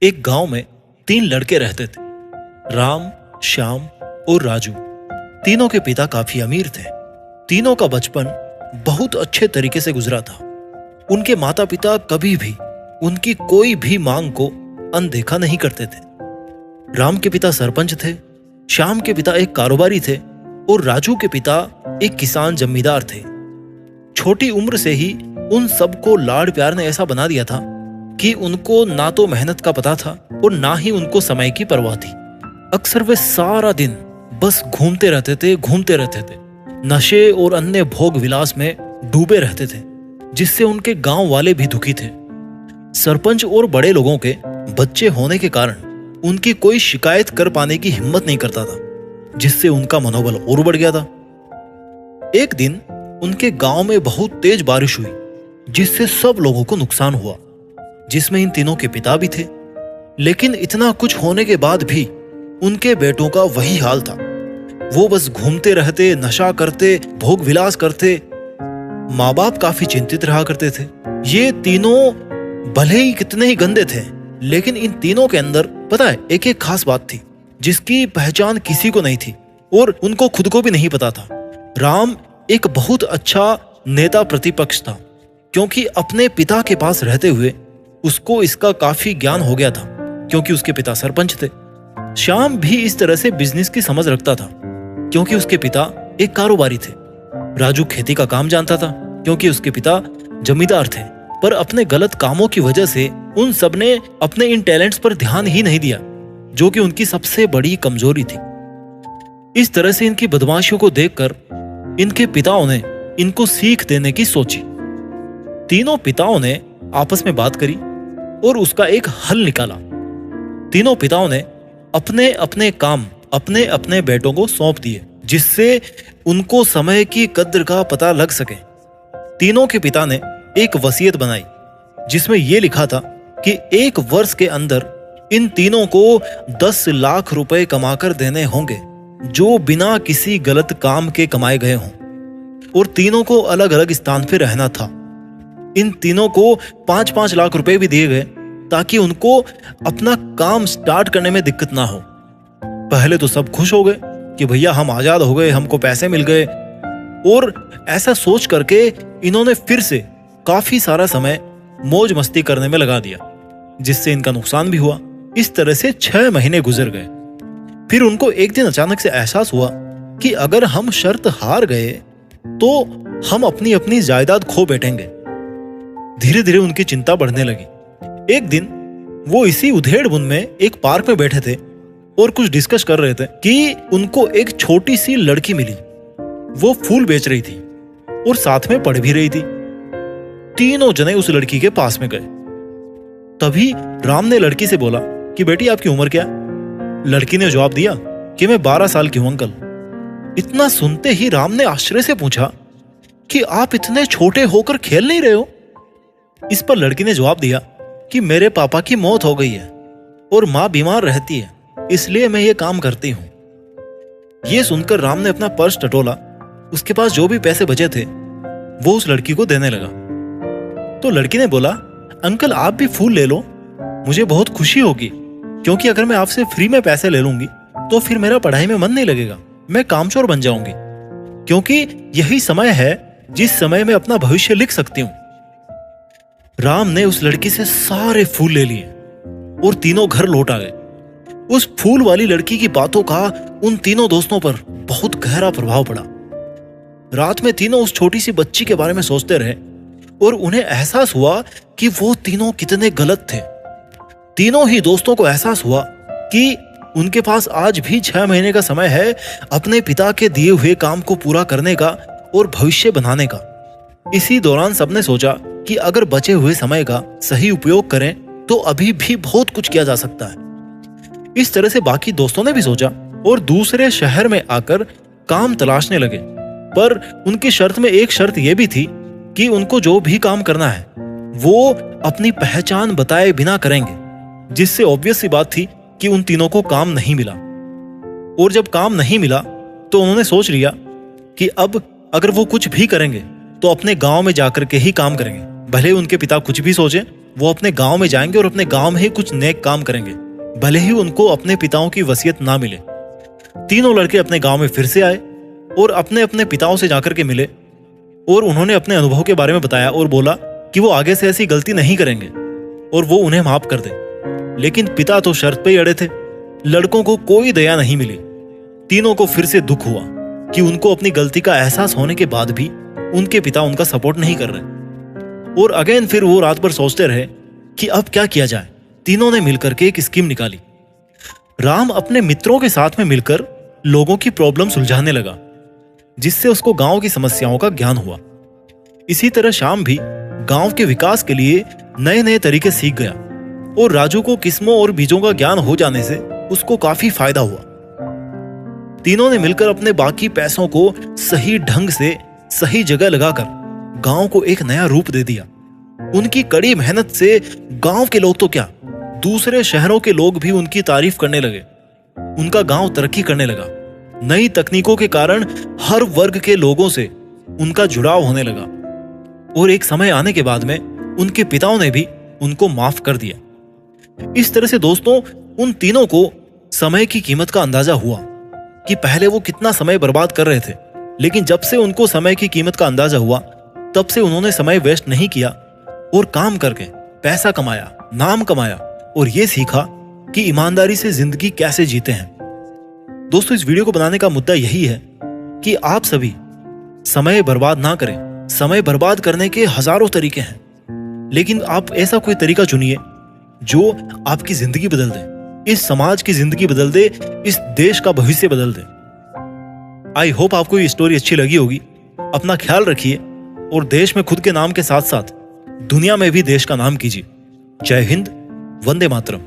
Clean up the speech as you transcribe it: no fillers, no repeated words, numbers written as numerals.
एक गांव में 3 लड़के रहते थे, राम, श्याम और राजू। तीनों के पिता काफी अमीर थे। तीनों का बचपन बहुत अच्छे तरीके से गुजरा था। उनके माता पिता कभी भी उनकी कोई भी मांग को अनदेखा नहीं करते थे। राम के पिता सरपंच थे, श्याम के पिता एक कारोबारी थे और राजू के पिता एक किसान जमींदार थे। छोटी उम्र से ही उन सबको लाड़ प्यार ने ऐसा बना दिया था कि उनको ना तो मेहनत का पता था और ना ही उनको समय की परवाह थी। अक्सर वे सारा दिन बस घूमते रहते थे। नशे और अन्य भोग विलास में डूबे रहते थे, जिससे उनके गांव वाले भी दुखी थे। सरपंच और बड़े लोगों के बच्चे होने के कारण उनकी कोई शिकायत कर पाने की हिम्मत नहीं करता था, जिससे उनका मनोबल और बढ़ गया था। एक दिन उनके गांव में बहुत तेज बारिश हुई, जिससे सब लोगों को नुकसान हुआ, जिसमें इन तीनों के पिता भी थे। लेकिन इतना कुछ होने के बाद भी उनके बेटों का वही हाल था। वो बस घूमते रहते, नशा करते, भोग विलास करते। माँ बाप काफी चिंतित रहा करते थे। ये तीनों भले ही कितने ही गंदे थे, लेकिन इन तीनों के अंदर पता है एक एक खास बात थी, जिसकी पहचान किसी को नहीं थी और उनको खुद को भी नहीं पता था। राम एक बहुत अच्छा नेता प्रतिपक्ष था, क्योंकि अपने पिता के पास रहते हुए उसको इसका काफी ज्ञान हो गया था, क्योंकि उसके पिता सरपंच थे। श्याम भी इस तरह से बिजनेस की समझ रखता था, क्योंकि उसके पिता एक कारोबारी थे। राजू खेती का काम जानता था, क्योंकि उसके पिता जमींदार थे। पर अपने गलत कामों की वजह से उन सब ने अपने इन टैलेंट्स पर ध्यान ही नहीं दिया, जो कि उनकी सबसे बड़ी कमजोरी थी। इस तरह से इनकी बदमाशियों को देखकर इनके पिताओं ने इनको सीख देने की सोची। तीनों पिताओं ने आपस में बात करी और उसका एक हल निकाला। तीनों पिताओं ने अपने अपने काम अपने अपने बेटों को सौंप दिए, जिससे उनको समय की कद्र का पता लग सके। तीनों के पिता ने एक वसीयत बनाई, जिसमें यह लिखा था कि 1 वर्ष के अंदर इन तीनों को 10 लाख रुपए कमाकर देने होंगे, जो बिना किसी गलत काम के कमाए गए हों। और तीनों को अलग अलग स्थान पर रहना था। इन तीनों को 5-5 लाख रुपए भी दिए गए, ताकि उनको अपना काम स्टार्ट करने में दिक्कत ना हो। पहले तो सब खुश हो गए कि भैया हम आजाद हो गए, हमको पैसे मिल गए। और ऐसा सोच करके इन्होंने फिर से काफी सारा समय मौज मस्ती करने में लगा दिया, जिससे इनका नुकसान भी हुआ। इस तरह से 6 महीने गुजर गए। फिर उनको एक दिन अचानक से एहसास हुआ कि अगर हम शर्त हार गए तो हम अपनी अपनी जायदाद खो बैठेंगे। धीरे धीरे उनकी चिंता बढ़ने लगी। एक दिन वो इसी उधेड़-बुन में एक पार्क में बैठे थे और कुछ डिस्कस कर रहे थे कि उनको एक छोटी सी लड़की मिली। वो फूल बेच रही थी और साथ में पढ़ भी रही थी। तीनों जने उस लड़की के पास में गए। तभी राम ने लड़की से बोला कि बेटी आपकी उम्र क्या है? लड़की ने जवाब दिया कि मैं 12 साल की हूं अंकल। इतना सुनते ही राम ने आश्चर्य से पूछा कि आप इतने छोटे होकर खेल नहीं रहे हो? इस पर लड़की ने जवाब दिया कि मेरे पापा की मौत हो गई है और माँ बीमार रहती है, इसलिए मैं ये काम करती हूँ। ये सुनकर राम ने अपना पर्स टटोला। उसके पास जो भी पैसे बचे थे वो उस लड़की को देने लगा। तो लड़की ने बोला, अंकल आप भी फूल ले लो, मुझे बहुत खुशी होगी, क्योंकि अगर मैं आपसे फ्री में पैसे ले लूंगी तो फिर मेरा पढ़ाई में मन नहीं लगेगा, मैं कामचोर बन जाऊंगी, क्योंकि यही समय है जिस समय मैं अपना भविष्य लिख सकती हूँ। राम ने उस लड़की से सारे फूल ले लिए और तीनों घर लौट आ गए। उस फूल वाली लड़की की बातों का उन तीनों दोस्तों पर बहुत गहरा प्रभाव पड़ा। रात में तीनों उस छोटी सी बच्ची के बारे में सोचते रहे और उन्हें एहसास हुआ कि वो तीनों कितने गलत थे। तीनों ही दोस्तों को एहसास हुआ कि उनके पास आज भी 6 महीने का समय है अपने पिता के दिए हुए काम को पूरा करने का और भविष्य बनाने का। इसी दौरान सबने सोचा कि अगर बचे हुए समय का सही उपयोग करें तो अभी भी बहुत कुछ किया जा सकता है। इस तरह से बाकी दोस्तों ने भी सोचा और दूसरे शहर में आकर काम तलाशने लगे। पर उनकी शर्त में एक शर्त यह भी थी कि उनको जो भी काम करना है वो अपनी पहचान बताए बिना करेंगे, जिससे ऑब्वियस सी बात थी कि उन तीनों को काम नहीं मिला। और जब काम नहीं मिला तो उन्होंने सोच लिया कि अब अगर वो कुछ भी करेंगे तो अपने गांव में जाकर के ही काम करेंगे। भले उनके पिता कुछ भी सोचे, वो अपने गांव में जाएंगे और अपने गांव में ही कुछ नेक काम करेंगे, भले ही उनको अपने पिताओं की वसीयत ना मिले। तीनों लड़के अपने गांव में फिर से आए और अपने अपने पिताओं से जाकर के मिले और उन्होंने अपने अनुभव के बारे में बताया और बोला कि वो आगे से ऐसी गलती नहीं करेंगे और वो उन्हें माफ कर दे। लेकिन पिता तो शर्त पे ही अड़े थे। लड़कों को कोई दया नहीं मिली। तीनों को फिर से दुख हुआ कि उनको अपनी गलती का एहसास होने के बाद भी उनके पिता उनका सपोर्ट नहीं कर रहे। और अगेन फिर वो रात भर सोचते रहे कि अब क्या किया जाए। तीनों ने मिलकर के एक स्कीम निकाली। राम अपने मित्रों के साथ में मिलकर लोगों की प्रॉब्लम सुलझाने लगा, जिससे उसको गांव की समस्याओं का ज्ञान हुआ। इसी तरह श्याम भी गांव के विकास के लिए नए नए तरीके सीख गया और राजू को किस्मों और बीजों का ज्ञान हो जाने से उसको काफी फायदा हुआ। तीनों ने मिलकर अपने बाकी पैसों को सही ढंग से सही जगह लगाकर गांव को एक नया रूप दे दिया। उनकी कड़ी मेहनत से गांव के लोग तो क्या, दूसरे शहरों के लोग भी उनकी तारीफ करने लगे। उनका गांव तरक्की करने लगा। नई तकनीकों के कारण हर वर्ग के लोगों से उनका जुड़ाव होने लगा और एक समय आने के बाद में उनके पिताओं ने भी उनको माफ कर दिया। इस तरह से दोस्तों, उन तीनों को समय की कीमत का अंदाजा हुआ कि पहले वो कितना समय बर्बाद कर रहे थे, लेकिन जब से उनको समय की कीमत का अंदाजा हुआ तब से उन्होंने समय वेस्ट नहीं किया और काम करके पैसा कमाया, नाम कमाया और ये सीखा कि ईमानदारी से जिंदगी कैसे जीते हैं। दोस्तों, इस वीडियो को बनाने का मुद्दा यही है कि आप सभी समय बर्बाद ना करें। समय बर्बाद करने के हजारों तरीके हैं, लेकिन आप ऐसा कोई तरीका चुनिए जो आपकी जिंदगी बदल दे, इस समाज की जिंदगी बदल दे, इस देश का भविष्य बदल दे। आई होप आपको ये स्टोरी अच्छी लगी होगी। अपना ख्याल रखिए और देश में खुद के नाम के साथ साथ दुनिया में भी देश का नाम कीजिए। जय हिंद, वंदे मातरम।